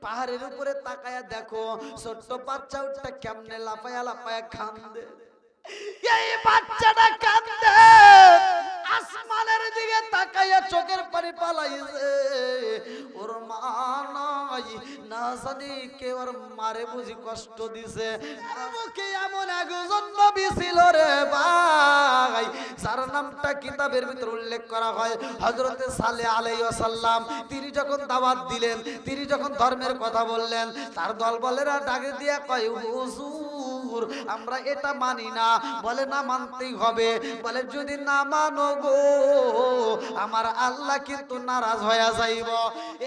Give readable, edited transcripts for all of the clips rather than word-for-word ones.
পাহাড়ের উপরে তাকায়া দেখো ছোট্ট বাচ্চা উঠটা কেমনে লাফায়া লাফায়া কান্দে। এই বাচ্চাটা কান্দে, আসমানের দিকে তাকায়া চোখের পানি পালাইছে। ওর মা নাই, না জানি কে ওর মারে বুঝি কষ্ট দিছে। মুখে এমন একজন নবী ছিল রে ভাই, যার নামটা কিতাবের ভিতর উল্লেখ করা হয় হযরতে সালেহ আলাইহিস সালাম। তিনি যখন দাওয়াত দিলেন, তিনি যখন ধর্মের কথা বললেন, তার দলবলেরা ডাকে দিয়া কয়, হুজুর আমরা এটা মানি না। বলে না মানতেই হবে। বলে যদি না মানো গো আমার আল্লাহ কিন্তু নারাজ হয়ে যাইব।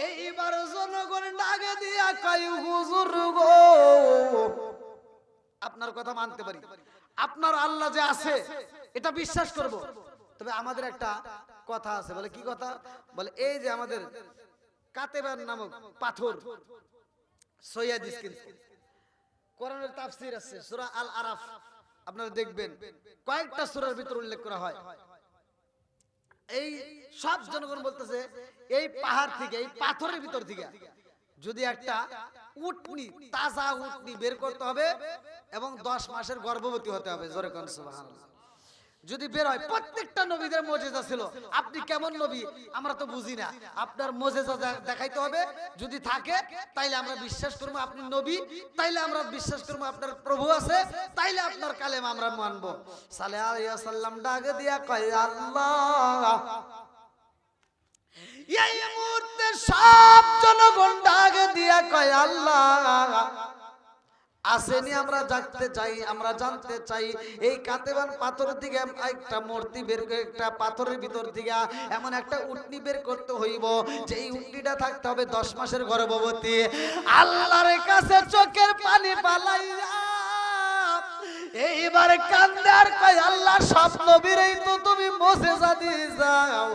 এইবার জনগণ ডাকে দিয়া কয়, হুজুর গো আপনার কথা মানতে পারি, আপনার আল্লাহ যে আছে এটা বিশ্বাস করব, তবে আমাদের একটা কথা আছে। বলে কি কথা? বলে এই যে আমাদের কাতেবান নামক পাথর, সৈয়দ ইসকিন কোরআনের তাফসীর আছে সূরা আল আরাফ, আপনারা দেখবেন কয়েকটা সূরার ভিতর উল্লেখ করা হয়। এই সব জনগণ বলতেছে এই পাহাড় থেকে, এই পাথরের ভিতর থেকে যদি একটা উটনি, তাজা উটনি বের করতে হবে এবং 10 মাসের গর্ভবতী হতে হবে। জোরে কোন সুবহানাল্লাহ। যদি বের হয়, প্রত্যেকটা নবীদের মুজিজা ছিল। আপনি কেমন নবী আমরা তো বুঝি না, আপনার মুজিজা দেখাইতে হবে। যদি থাকে তাইলে আমরা বিশ্বাস করব আপনি নবী, তাইলে আমরা বিশ্বাস করব আপনার প্রভু আছে, তাইলে আপনার কালেমা আমরা মানব। সালেহ আলাইহিস সালাম ডাক দিয়া কয়, আল্লাহ এই মুহূর্তে সব জনগণ ডাক দিয়া কয়, আল্লাহ আসেনি, আমরা জানতে চাই, আমরা জানতে চাই এই কাতেবান পাথরের দিকে একটা মূর্তি বের করে, একটা পাথরের ভিতর থেকে এমন একটা উটনি বের করতে হইব যেই উটনিটা থাকতে হবে 10 মাসের গর্ভবতী। আল্লাহর কাছে চোখের পানি পালাইয়া এইবার কান্দে আর কয়, আল্লাহ সব নবীরই তো তুমি মুজিজা দিয়ে যাও,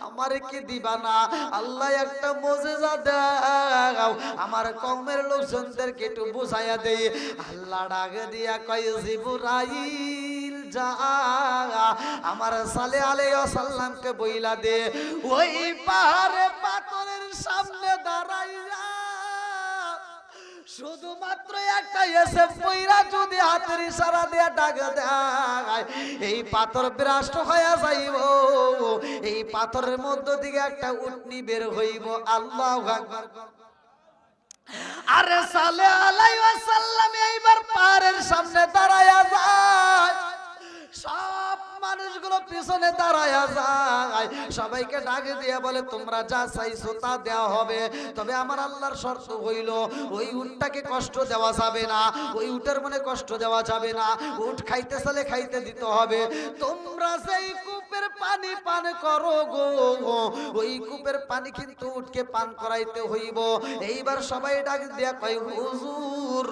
আমারে কি দিবা না? আল্লাহ একটা মুজিজা দাও, আমার কওমের লোকজনদেরকে একটু বুঝাইয়া দেই। আল্লাহ ডাক দিয়া কয়, জিবরাইল যা আমার সালেহ আলাইহিস সালামকে বইলা দে ওই পাহাড়ে পাথরের সামনে দাঁড়াইয়া শুধুমাত্র একটা এসে পয়রা যদি হাতের ইশারা দিয়ে ডাক দেয়, এই পাথর বিরাষ্ট হয়ে যাইব। এই পাথরের মধ্য থেকে একটা উটনি বের হইব। আল্লাহু আকবার। আরে সালেহ আলাইহিস সালাম এইবার পাহাড়ের সামনে দাঁড়ায়া যায়, সব মানুষগুলো পিছনে দাঁড়ায়া যায়, সবাইকে ডাকে দিয়ে বলে তোমরা যা চাইছো তা দেওয়া হবে, তবে আমার আল্লাহর শর্ত হইল ওই উটটাকে কষ্ট দেওয়া যাবে না, ওই উটের মনে কষ্ট দেওয়া যাবে না, উট খাইতে চাইলে খাইতে দিতে হবে। তোমরা সেই কূপের পানি পান করো গো, ওই কূপের পানি কিন্তু উটকে পান করাইতে হইব। এইবার সবাই ডাক দিয়া কয়, হুজুর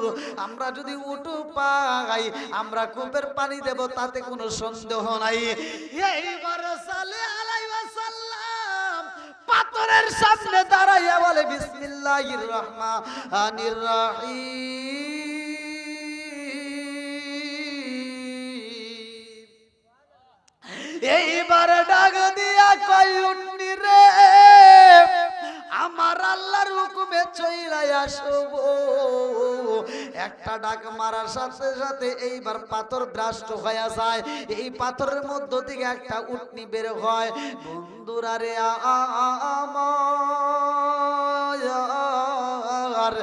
আমরা যদি উট পাই আমরা কূপের পানি দেব, তাতে কোনো সন্দেহ নাই। এইবার সালেহ আলাইহিস সালাম পাথরের সামনে দাঁড়াইয়া বলে, বিসমিল্লাহির রহমানির রহিম। এইবার ডাক দিয়া কয়, উটনি রে আমার আল্লাহর হুকুমে চইলা আসবো। একটা ডাক মারার সাথে সাথে এইবার পাথর ভ্রষ্ট হয়ে যায়, এই পাথরের মধ্য থেকে একটা উটনি বের হয়। বন্ধুরা রে আমার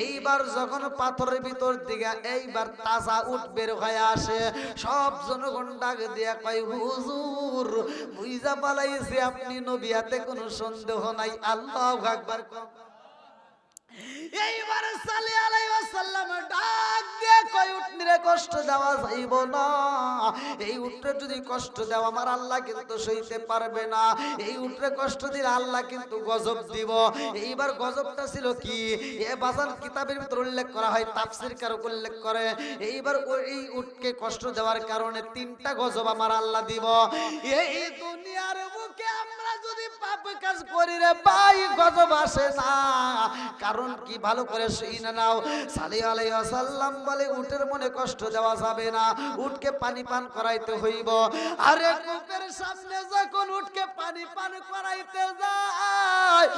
এইবার যখন পাথরের ভিতর দিকে এইবার তাজা উট বের হয়ে আসে, সব জনগণ ডাক দিয়া কয়, হুজুর বুঝা পালাইছে আপনি নবী, এতে কোনো সন্দেহ নাই। আল্লাহু আকবার। এইবার সালেহ আলাইহিস সালাম ডাক দিয়ে কয়, উটনিরে কষ্ট দেওয়া যাইব না, এই উটরে যদি কষ্ট দাও আমার আল্লাহ কিন্তু সইতে পারবে না, এই উটরে কষ্ট দিলে আল্লাহ কিন্তু গজব দিব। এইবার গজবটা ছিল কি, এ বাজান কিতাবের ভিতর উল্লেখ করা হয়, তাফসীর কারক উল্লেখ করে, এইবার এই উটকে কষ্ট দেওয়ার কারণে 3টা গজব আমার আল্লাহ দিব। এই দুনিয়ার বুকে আমরা যদি পাপ কাজ করি রে ভাই গজব আসে না। কারণ কি ভালো করে শুনে নাও। সাল্লাল্লাহু আলাইহি ওয়াসাল্লাম বলে উটের মনে কষ্ট দেওয়া যাবে না, উটকে পানি পান করাইতে হইব। আরে কূপের সামনে যখন উটকে পানি পান করাইতে যায়,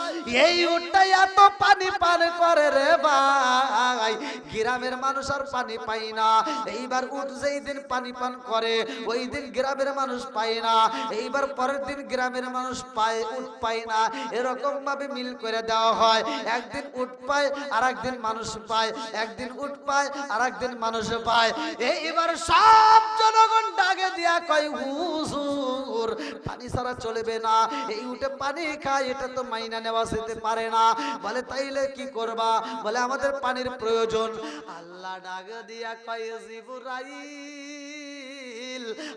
এই উটটা এত পানি পান করে রে ভাই, গ্রামের মানুষ আর পানি পায় না। এইবার উট যেই দিন পানি পান করে ওই দিন গ্রামের মানুষ পায় না, এইবার পরের দিন গ্রামের মানুষ পায়, উট পায় না। এরকম ভাবে মিল করে দেওয়া হয়। একদিন উট পায় আর একদিন মানুষ পায়, একদিন উট পায় আর একদিন মানুষ পায়। এইবার সব জনগণ ডাকে দিয়া কয় হুজুর পানি ছাড়া চলবে না, এই উটে পানি খায়, এটা তো মাইনা নেওয়া যেতে পারে না। বলে তাইলে কি করবা? বলে আমাদের পানির প্রয়োজন। আল্লাহ ডাক দিয়া কয় জিবরাইল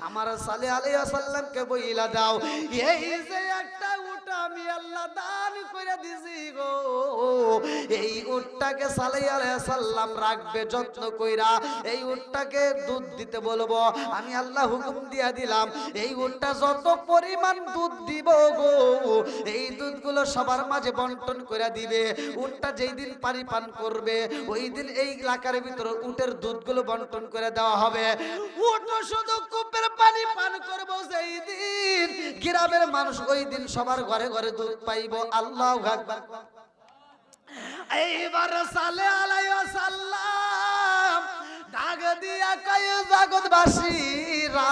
আমার সাল্লাল্লাহু আলাইহি ওয়াসাল্লামকে বইলা দাও, এই যে একটা উট আমি আল্লাহ দান করে দিছি গো, এই উটটাকে সাল্লাল্লাহু আলাইহি ওয়াসাল্লাম রাখবে যত্ন কইরা। এই উটটাকে দুধ দিতে বলবো, আমি আল্লাহ হুকুম দিয়া দিলাম। এই উটটা যত পরিমাণ দুধ দিব গো, এই দুধগুলো সবার মাঝে বন্টন করে দিবে। উটটা যেই দিন পানি পান করবে ওই দিন এই এলাকার ভিতরে উটের দুধগুলো বন্টন করে দেওয়া হবে। উট শুধু কূপের পানি পান করবো যেই দিন, গ্রামের মানুষ ওই দিন সবার ঘরে ঘরে দুধ পাইব। আল্লাহু আকবার। এইবার সাল্লাল্লাহু আলাইহি ওয়াসাল্লাম ডাক দিয়া কয় জগৎবাসীরা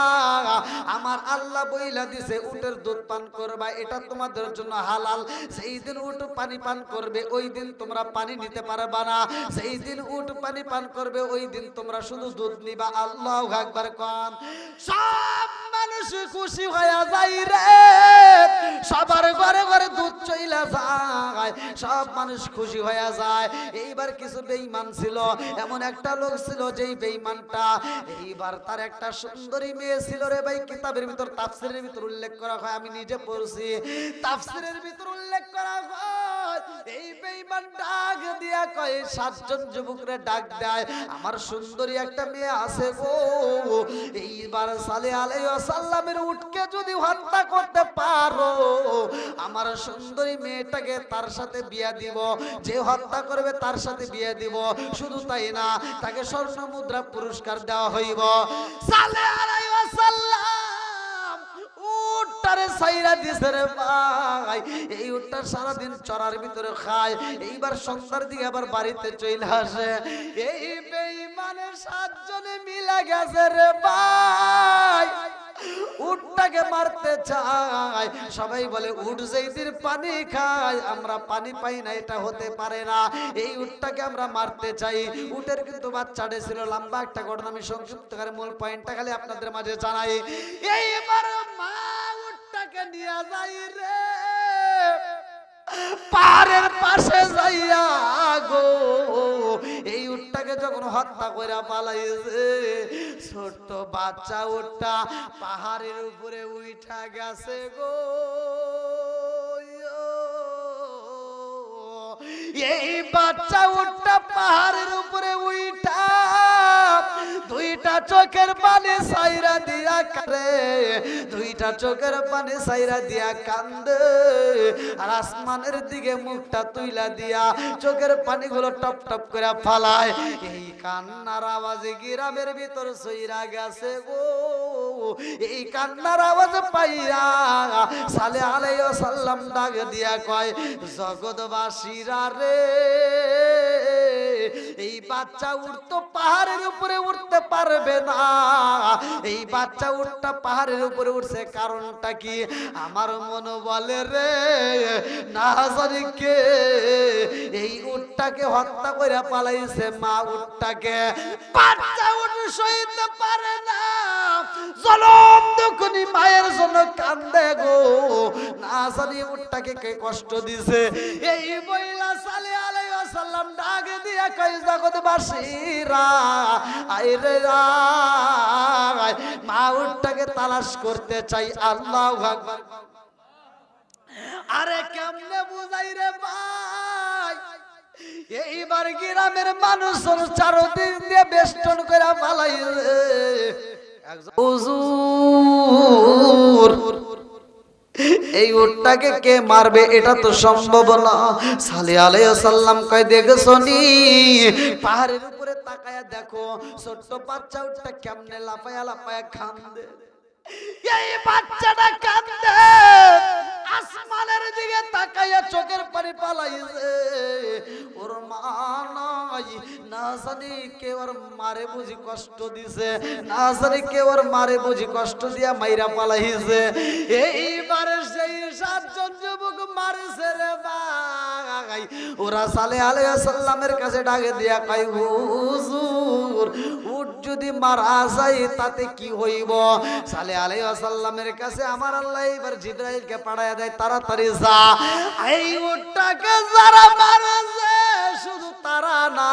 আমার আল্লাহ বইলা দিছে উটের দুধ পান করবা, এটা তোমাদের জন্য হালাল। সেই দিন উট পানি পান করবে ওই দিন তোমরা পানি নিতে পারবা না, সেই দিন উট পানি পান করবে ওই দিন তোমরা শুধু দুধ নিবা। আল্লাহু আকবার কোন। সব মানুষ খুশি হয়ে যায় রে, সবার ঘরে ঘরে দুধ চইলা যায়, সব মানুষ খুশি হয়ে যায়। এইবার কিছু বেঈমান ছিল, এমন একটা লোক ছিল যেই বেঈমানটা, এইবার তার একটা সুন্দরী মেয়ে ছিল রে ভাই। কিতাবের ভিতর তাফসীরের ভিতর উল্লেখ করা হয়, আমি নিজে পড়ছি, তাফসীরের ভিতর উল্লেখ করা হয় এই বেঈমান ডাক দিয়া কয়, সাতজন যুবকরে ডাক দেয়, আমার সুন্দরী একটা মেয়ে আছে গো, এইবার সাল্লাল্লাহু আলাইহি ওয়াসাল্লামের উটকে যদি হত্যা করতে পারো আমার সুন্দরী মেয়েটাকে তার সাথে বিয়ে দিব, যে হত্যা করবে তার সাথে বিয়ে দিব। শুধু তাই না, তাকে স্বর্ণ মুদ্রা পুরস্কার দেওয়া হইব। সাল্লাল্লাহু আলাইহি ওয়াসাল্লাম উটটারে ছাইরা দিছে রে ভাই। এই উটটা সারাদিন চরার ভিতরে খায়, এইবার সন্ধ্যার দিকে আবার বাড়িতে চলে আসে। এই বেঈমানের সাতজনে মিলা গেছে রে ভাই, উটটাকে মারতে চায়। সবাই বলে উট যেই দিন পানি খায় আমরা পানি পাই না, এটা হতে পারে না, এই উটটাকে আমরা মারতে চাই। উটের কিন্তু বাচ্চাটা ছিল, লম্বা একটা ঘটনা, আমি সংক্ষিপ্ত করে মূল পয়েন্টটা খালি আপনাদের মাঝে জানাই। এইবার মা উটটাকে নিয়ে যায় রে পাহাড়ের পাশে যাইয়া গো, এই উটটাকে যখন হত্যা করে পালাইছে, ছোট্ট বাচ্চা উটটা পাহাড়ের উপরে উঠা গেছে গো। এই বাচ্চা উটটা পাহাড়ের উপরে উঠা দুইটা চোখের পানি সাইরা দিয়া কাঁদে, দুইটা চোখের পানি সাইরা দিয়া কান্দে, আর আসমানের দিকে মুখটা তুইলা দিয়া চোখের পানিগুলো টপ টপ করে ফালায়। এই কান্নার আওয়াজে গ্রামের ভিতর সইরা গেছে গো। এই কান্নার আওয়াজ পাইয়া সাল্লাল্লাহু আলাইহি ওয়াসাল্লাম ডাক দিয়া কয়, জগৎবাসীরা রে, এই বাচ্চা উট তো পাহাড়ের উপরে উঠতে পারবে না, এই বাচ্চা উটটা পাহাড়ের উপরে উঠছে কারণটা কি? আমার মনে বলে রে না জানি কে এই উটটাকে হত্যা করে পালাইছে, মা উটটাকে। বাচ্চা উট সইতে পারে না, জনম দুঃখনি মায়ের জন্য কান্দে গো, না জানি উটটাকে কে কষ্ট দিছে। এই বইলা সাল্লাল্লাহু আলাইহি ওয়াসাল্লাম ডাক দিয়া কই, জগৎবাসীরা আইরে আয়, মা উটটাকে তালাশ করতে চাই। আল্লাহু আকবার। আরে কেমনে বুঝাই রে ভাই, এইবার গ্রামের মানুষ চারদিক দিয়ে বেষ্টন করে পালাইছে। হুজুর এই উটটাকে কে মারবে এটা তো সম্ভব না। সালেহ আলাইহিস সালাম কয় দেখছো নি পাহাড়ের উপরে তাকায়া দেখো ছোট্ট বাচ্চা উটটা কেমনে লাফায়া লাফায়া কান্দে। এই বাচ্চাটা কান্দে আসমানের দিকে তাকায়া চোখের পানি পালাইছে। ওর মা নাই, না জানি কে ওর মারে বুঝি কষ্ট দিছে, না জানি কে ওর মারে বুঝি কষ্ট দিয়া মাইরা পালাইছে। এইবার সেই সাতজন যুবক মারছে রে ভাই। ওরা সালেহ আলাইহিস সালামের কাছে ডাকে দিয়া কয় হুজুর উট যদি মারা যায় তাতে কি হইব? সালেহ আলাইহিস সালামের কাছে আমার আল্লাহ এবার জিবরাইলকে পাঠায়া দেয়, তাড়াতাড়ি যা এই উটটাকে যারা মারছে শুধু তারা না,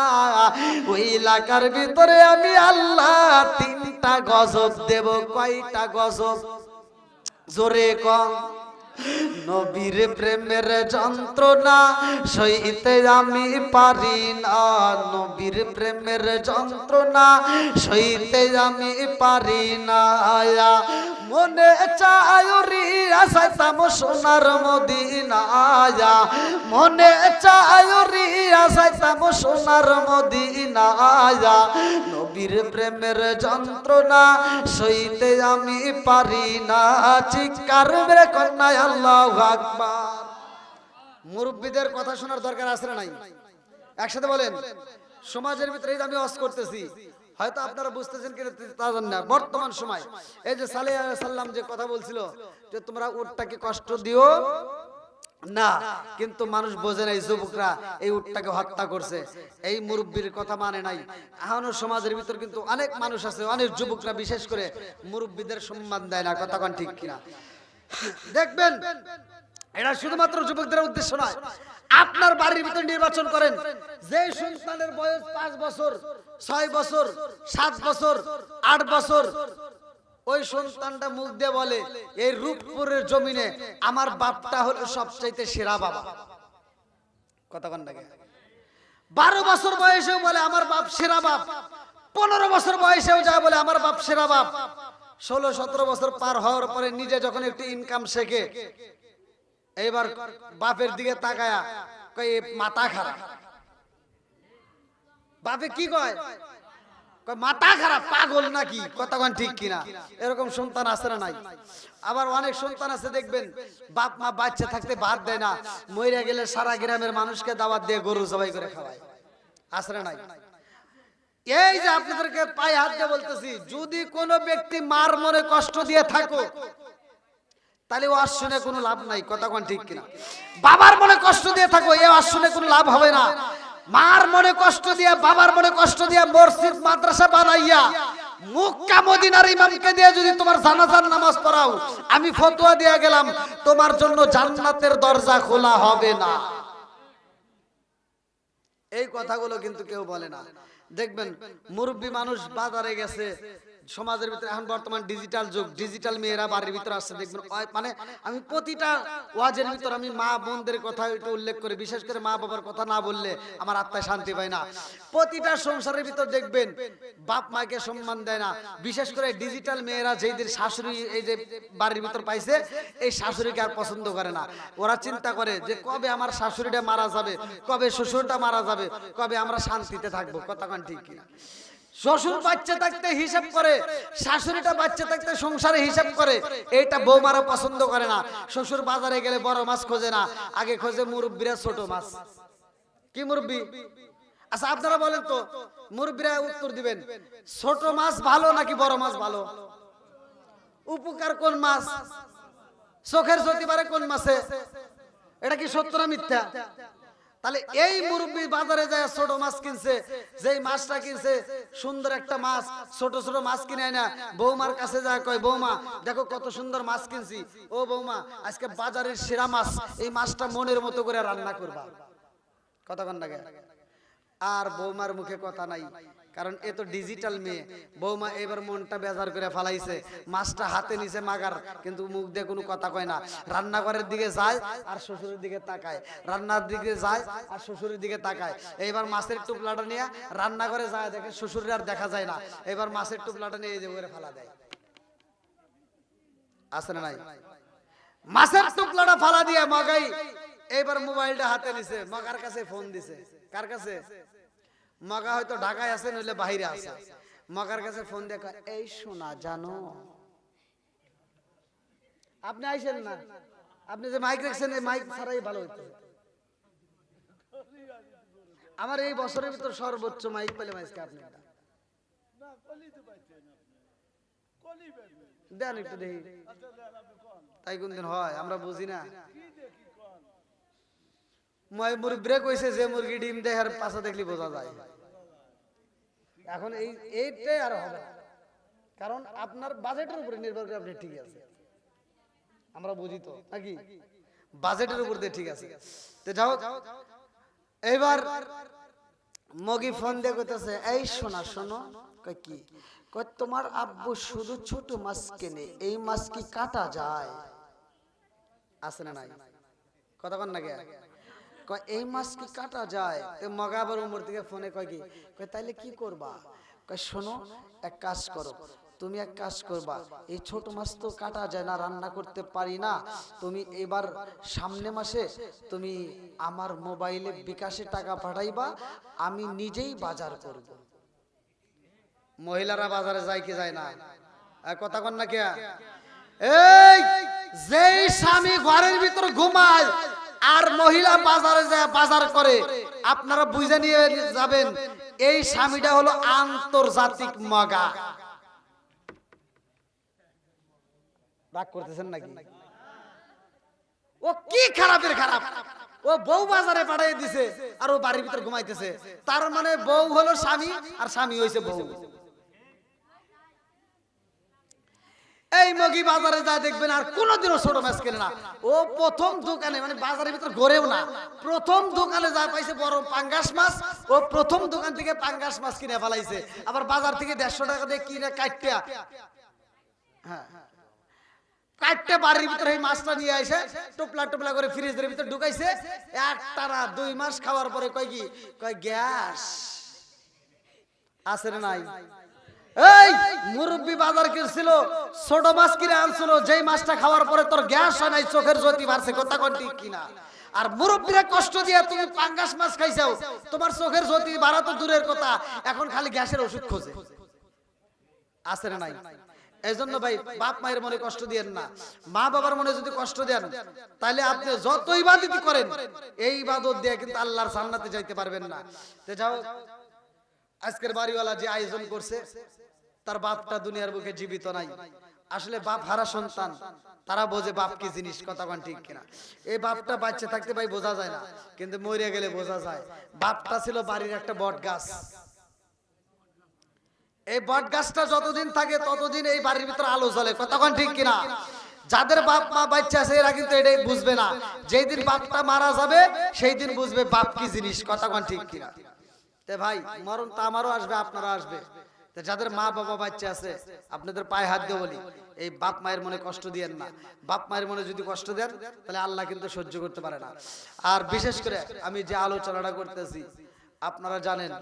ওই এলাকার ভিতরে আমি আল্লাহ 3টা গজব দেব। কয়টা গজব? জোরে কম। নবীর প্রেমের যন্ত্রণা সইতে আমি পারি না, নবীর প্রেমের যন্ত্রণা সইতে আমি পারি না। মনে চায় রে আসাইতাম সোনার মদিনায়া, মনে চায় রে আসাইতাম সোনার মদিনায়া। নবীর প্রেমের যন্ত্রণা সইতে আমি পারি না। চিৎকার মেরে কন্যা আল্লাহু আকবার। মুরব্বিদের কথা শোনার দরকার আছে না নাই? একসাথে বলেন। সমাজের ভিতরে আমি ওয়াজ করতেছি, হয়তো আপনারা বুঝতেছেন কিনা তা জানি না। বর্তমান সময় এই যে সালেহ আলাইহিস সালাম যে কথা বলছিল যে তোমরা উটটাকে কষ্ট দিও না, কিন্তু মানুষ বোঝে নাই, যুবকরা এই উটটাকে হত্যা করছে, এই মুরব্বির কথা মানে নাই। এখনো সমাজের ভিতর কিন্তু অনেক মানুষ আছে, অনেক যুবকরা বিশেষ করে মুরব্বিদের সম্মান দেয় না। কথা কোন ঠিক কিনা? দেখবেন এটা শুধুমাত্র যুবকদের উদ্দেশ্য নয়। আপনার বাড়ির ভিতর নির্বাচন করেন, যে সন্তানের বয়স 5 বছর, 6 বছর, 7 বছর, 8 বছর, ওই সন্তানটা মুখ দিয়ে বলে এই রূপপুরের জমিনে আমার বাপটা হলো সবচাইতে সেরা বাবা। কথা কোন লাগে? 12 বছর বয়সেও বলে আমার বাপ সেরা বাপ, 15 বছর বয়সেও যায় বলে আমার বাপ সেরা বাপ। 16-17 বছর পার হওয়ার পরে নিজে যখন একটু ইনকাম শেখে, এইবার বাপের দিকে তাকায়া কয় মাথা খারাপ। বাপে কি কয়? মাথা খারাপ, পাগল নাকি? কথা কোন ঠিক কিনা? এরকম সন্তান আছে না নাই? আবার অনেক সন্তান আছে দেখবেন বাপ মা বাচ্চা থাকতে ভাত দেয় না, মইরা গেলে সারা গ্রামের মানুষকে দাওয়াত দিয়ে গরু জবাই করে খাওয়ায়। আছে না নাই? এই যে আপনাদেরকে পায়ে হাত দিয়ে বলতেছি, যদি কোনো ব্যক্তি মার মনে কষ্ট দিয়ে থাকো তাহলে ও শুনে কোনো লাভ নাই। কথা কোন ঠিক কিনা? বাবার মনে কষ্ট দিয়ে থাকো, এ শুনে কোনো লাভ হবে না। মার মনে কষ্ট দিয়া, বাবার মনে কষ্ট দিয়া মসজিদ মাদ্রাসা বানাইয়া মক্কা মদিনার ইমামকে দিয়ে যদি তোমার জানাজার নামাজ পড়াও, আমি ফতোয়া দিয়ে গেলাম তোমার জন্য জান্নাতের দরজা খোলা হবে না। এই কথাগুলো কিন্তু কেউ বলে না। দেখবেন মুরব্বী মানুষ বাজারে গেছে, সমাজের ভিতরে এখন বর্তমান ডিজিটাল যুগ, ডিজিটাল মেয়েরা বাড়ির ভিতরে আসছে। দেখবেন মানে আমি প্রতিটা ওয়াজের ভিতর আমি মা বোনদের কথা একটু উল্লেখ করে, বিশেষ করে মা বাবার কথা না বললে আমার আত্মায় শান্তি পায় না। প্রতিটা সংসারের ভিতর দেখবেন বাপ মাকে সম্মান দেয় না। বিশেষ করে ডিজিটাল মেয়েরা যেদের শাশুড়ি এই যে বাড়ির ভিতর পাইছে, এই শাশুড়িকে আর পছন্দ করে না। ওরা চিন্তা করে যে কবে আমার শাশুড়িটা মারা যাবে, কবে শ্বশুরটা মারা যাবে, কবে আমরা শান্তিতে থাকবো। কথা কোন ঠিক কিনা? শ্বশুর বাচ্চা থাকতে হিসাব করে, শাশুড়িটা বাচ্চা থাকতে সংসারে হিসাব করে। এইটা বৌমারা পছন্দ করে না। শ্বশুর বাজারে গেলে বড় মাছ খোঁজে না, আগে খোঁজে মুরব্বিরা ছোট মাছ। কি মুরব্বি? আচ্ছা আপনারা বলেন তো, মুরব্বিরা উত্তর দিবেন, ছোট মাছ ভালো নাকি বড় মাছ ভালো? উপকার কোন মাছ? চোখের জ্যোতি বাড়ে কোন মাছে? এটা কি সত্য না মিথ্যা? তাহলে এই মুরব্বি বাজারে যায় ছোট মাছ কিনছে, যেই মাছটা কিনছে সুন্দর একটা মাছ, ছোট ছোট মাছ কিনে না, বৌমার কাছে যায় কয় বৌমা দেখো কত সুন্দর মাছ কিনছি, ও বৌমা আজকে বাজারের সেরা মাছ, এই মাছটা মনের মতো করে রান্না করবা। কথা কন না? আর বৌমার মুখে কথা নাই, কারণ এ তো ডিজিটাল মেয়ে। বৌমা এবার মনটা বেজার করে ফালাইছে, মাছটা হাতে নিছে মাগার, কিন্তু মুখ দিয়ে কোনো কথা কয় না। রান্নাঘরের দিকে যায় আর শ্বশুরের দিকে তাকায়, রান্নার দিকে যায় আর শ্বশুরের দিকে তাকায়। এইবার মাছের টুকলাটা নিয়ে রান্নাঘরে যায়, দেখে শ্বশুরের আর দেখা যায় না, এবার মাছের টুকলাটা নিয়ে এই যে করে ফালা দেয়। আছে না নাই? মাছের টুকলাটা ফালা দিয়ে মগাই এইবার মোবাইলটা হাতে নিছে, মগার কাছে ফোন দিছে। কার কাছে? মগা হয়তো ঢাকায় আছে নইলে বাইরে আছে। মগার কাছে ফোন দিয়ে কয়, এই শোনা জানো, আপনি আইছেন না, আপনি যে মাইক রাখছেন এই মাইক ছাড়াই ভালো হইতো। আমার এই বছরের ভিতর সর্বোচ্চ মাইক পেলে মাইজকে আপনি দেন একটু দেখি, তাই কোনদিন হয় আমরা বুঝি না। মুরব্বীরা কইছে যে মুরগি ডিম দেয় আর পাশা দেখলি বোঝা যায়। এখন এইটাই আর হবে না, কারণ আপনার বাজেটের উপরে নির্ভর করে আপনি ঠিক আছে, আমরা বুঝি তো নাকি, বাজেটের উপর দিয়ে ঠিক আছে। তো যাও, এইবার মগি ফোন দিয়ে কইতেছে, এই শোনা শোনো। কই কি? কই তোমার আব্বু শুধু ছোট মাছ কেনে, এই মাছ কি কাটা যায়? আছে না নাই? কথা কন না কে? কয় এই মাছ কি কাটা যায়? তো মগা আবার উমর থেকে ফোনে কয় কি? কয় তাইলে কি করবা? কয় শোনো, এক কাজ করো, তুমি এক কাজ করবা, এই ছোট মাছ তো কাটা যায় না, রান্না করতে পারি না, তুমি এবার সামনে মাসে তুমি আমার মোবাইলে বিকাশে টাকা পাঠাইবা, আমি নিজেই বাজার করব। মহিলারা বাজারে যায় কি যায় না? কথা কন না কে? এই যেই স্বামী ঘরের ভিতর ঘুমায় আর মহিলা বাজারে যায় বাজার করে, আপনারা বুঝে নিয়ে যাবেন এই স্বামীটা হলো আন্তর্জাতিক মগা। রাগ করতেছেন নাকি? ও কি খারাপের খারাপ, ও বউ বাজারে পাঠিয়ে দিছে আর ও বাড়ির ভিতর ঘুমাইতেছে, তার মানে বউ হলো স্বামী আর স্বামী হইছে বউ। এই মগি বাজারে যায় দেখবেন আর কোনোদিনও ছোট মাছ কেনে না। ও প্রথম দোকানে, মানে বাজারের ভিতর ঘুরেও না, প্রথম দোকানে যা পাইছে বড় পাঙ্গাস মাছ, ও প্রথম দোকান থেকে পাঙ্গাস মাছ কিনে ফেলাইছে, আবার বাজার থেকে 150 টাকা দিয়ে কিনে কাটটা, হ্যাঁ কাটটা বাড়ির ভিতরে এই মাছটা নিয়ে আসে টুপলা টুপলা করে ফ্রিজের ভিতর ঢুকাইছে। একটানা 2 মাস খাওয়ার পরে কয় কি? কয় গ্যাস আছে না নাই? এই মুরব্বি বাজার কিনছিল, ছোট মাছ কিনে আনছিল, যেই মাছটা খাওয়ার পরে তোর গ্যাস হয় নাই, চোখের জ্যোতি বাড়ছে, কথা কোন ঠিক কিনা? আর মুরব্বিরা কষ্ট দিয়ে তুমি পাঙ্গাস মাছ খাইছাও, তোমার চোখের জ্যোতি বাড়া তো দূরের কথা, এখন খালি গ্যাসের ওষুধ খোঁজে। আছে না নাই? এইজন্য ভাই বাপ মায়ের মনে কষ্ট দিয়েন না, মা বাবার মনে যদি কষ্ট দেন তাহলে আপনি যত ইবাদত করেন এই ইবাদত দিয়ে কিন্তু আল্লাহর জান্নাতে যাইতে পারবেন না। তো যাও, আজকের বাড়িওয়ালা যে আয়োজন করছে তার বাপটা দুনিয়ার বুকে জীবিত নাই। আসলে বাপ হারা সন্তান তারা বোঝে বাপ কি জিনিস, কথা কোন ঠিক কিনা? এই বাপটা বাচ্চা থাকতে ভাই বোঝা যায় না, কিন্তু মরে গেলে বোঝা যায়। বাপটা ছিল বাড়ির একটা বট গাছ, এই বট গাছটা যতদিন থাকে ততদিন এই বাড়ির ভিতরে আলো জ্বলে, কথা কোন ঠিক কিনা? যাদের বাপ মা বাচ্চা আছে এরা কিন্তু এটাই বুঝবে না, যেই দিন বাপটা মারা যাবে সেই দিন বুঝবে বাপ কি জিনিস, কথা কোন ঠিক কিনা? তে ভাই মরণ তো আমারও আসবে, আপনারও আসবে। যাদের মা বাবা বাচ্চা আছে আপনাদের পায়ে হাত দিয়ে বলি, এই বাপ মায়ের মনে কষ্ট দিয়েন না। বাপ মায়ের মনে যদি কষ্ট দেন তাহলে আল্লাহ কিন্তু সহ্য করতে পারে না। আর বিশেষ করে আমি যে আলোচনাটা করতেছি আপনারা জানেন,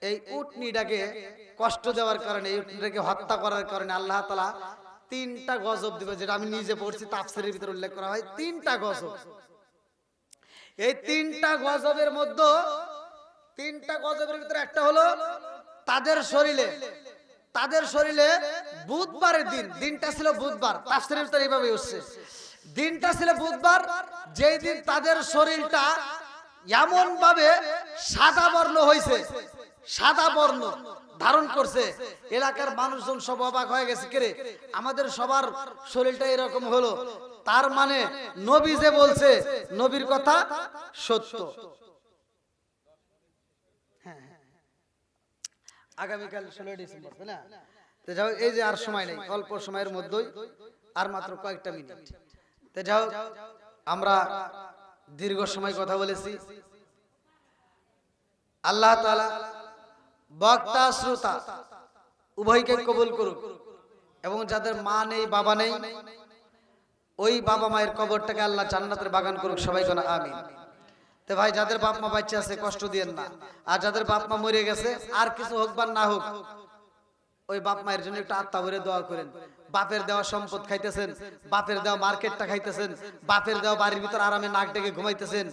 এই উটনিটাকে কষ্ট দেওয়ার কারণে, এই উটনিটাকে হত্যা করার কারণে আল্লাহ তাআলা 3টা গজব দিবে, যেটা আমি নিজে পড়ছি, তাফসীরের ভিতরে উল্লেখ করা হয় 3টা গজব। এই 3টা গজবের মধ্যে 3টা গজবের ভিতরে একটা হলো তাদের শরীরে বুধবারের দিনটা ছিল বুধবার, তাফসীরের ভিতরে এইভাবে আসছে, দিনটা ছিল বুধবার, যেই দিন তাদের শরীরটা এমন ভাবে সাদা বর্ণ হয়েছে, সাদা বর্ণ ধারণ করছে, এলাকার মানুষজন সব অবাক হয়ে গেছে, কে রে আমাদের সবার শরীরটা এরকম হলো, তার মানে নবী যে বলছে নবীর কথা সত্য। আগামীকাল 16 ডিসেম্বর, তাই না? তো যাও, এই যে আর সময় নেই, অল্প সময়ের মধ্যেই, আর মাত্র কয়েকটা মিনিট। তো যাও, আমরা দীর্ঘ সময় কথা বলেছি। আল্লাহ তাআলা বক্তা শ্রোতা উভয়কে কবুল করুক, এবং যাদের মা নেই বাবা নেই ওই বাবা মায়ের কবরটাকে আল্লাহ জান্নাতের বাগান করুক, সবাই কোন আমিন। তো ভাই যাদের বাপ মা বাচ্চা আছে কষ্ট দিয়েন না, আর যাদের বাপ মা মরে গেছে আর কিছু হোক বা না হোক ওই বাপ মায়ের জন্য একটু আত্মা ভরে দোয়া করেন। বাপের দেওয়া সম্পদ খাইতেছেন, বাপের দেওয়া মার্কেটটা খাইতেছেন, বাপের দেওয়া বাড়ির ভিতর আরামে নাক ডেকে ঘুমাইতেছেন।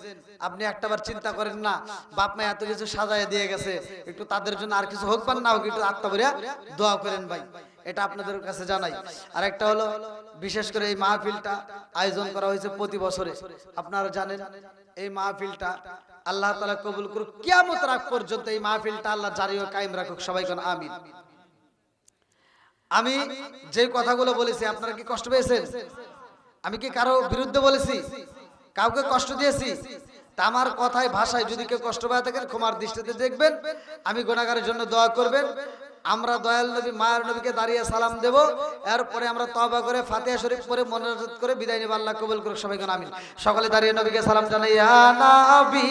আপনি একটাবার চিন্তা করেন না, বাপ মা এত কিছু সাজায় দিয়ে গেছে, একটু তাদের জন্য আর কিছু হোক পান না হোক, একটু আত্মা ভরিয়া দোয়া করেন ভাই। এটা আপনাদের কাছে জানাই। আর একটা হলো, বিশেষ করে এই মাহফিলটা আয়োজন করা হয়েছে প্রতি বছরে। আপনারা জানেন এই মাহফিলটা আল্লাহ তাআলা কবুল করুক, কিয়ামত রাত পর্যন্ত এই মাহফিলটা আল্লাহ জারি ও কায়েম রাখুক। সবাই কোন আমিন। আমি যে কথাগুলো বলেছি আপনারা কি কষ্ট পেয়েছেন? আমি কি কারো বিরুদ্ধে বলেছি? কাউকে কষ্ট দিয়েছি? তা আমার কথায় ভাষায় যদি কেউ কষ্ট পেয়ে থাকেন ক্ষমার দৃষ্টিতে দেখবেন। আমি গুনাহগারের জন্য দোয়া করবেন। আমরা দয়াল নবী মায়ের নবীকে দাঁড়িয়ে সালাম দেব, এরপরে আমরা তওবা করে ফাতিহা শরীফ পড়ে মোনাজাত করে বিদায় নেব। আল্লাহ কবুল করুক। সবাই কোন আমিন। সকলে দাঁড়িয়ে নবীকে সালাম জানাই। ইয়া নবী